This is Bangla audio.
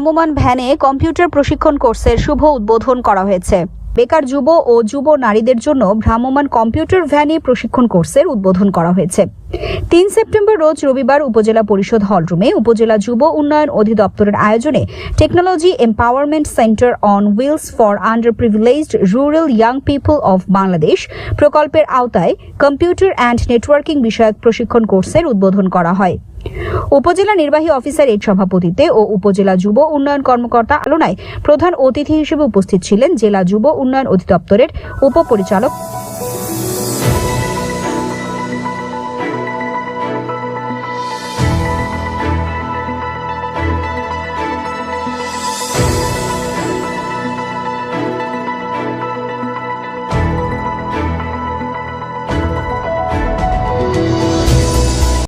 ভ্রাম্যমাণ ভ্যানে কম্পিউটার প্রশিক্ষণ কোর্সের শুভ উদ্বোধন করা হয়েছে। বেকার যুব ও যুব নারীদের জন্য ভ্রাম্যমাণ কম্পিউটার ভ্যানে প্রশিক্ষণ কোর্সের উদ্বোধন করা হয়েছে। ৩ সেপ্টেম্বর রোজ রবিবার উপজেলা পরিষদ হলরুমে উপজেলা যুব উন্নয়ন অধিদপ্তরের আয়োজনে technology empowerment centre on wheels for underprivileged rural young people of Bangladesh প্রকল্পের আওতায় কম্পিউটার অ্যান্ড নেটওয়ার্কিং বিষয়ক প্রশিক্ষণ কোর্সের উদ্বোধন করা হয়। উপজেলা নির্বাহী অফিসার এর সভাপতিত্বে ও উপজেলা যুব উন্নয়ন কর্মকর্তা আলোচনায় প্রধান অতিথি হিসেবে উপস্থিত ছিলেন জেলা যুব উন্নয়ন অধিদপ্তরের উপপরিচালক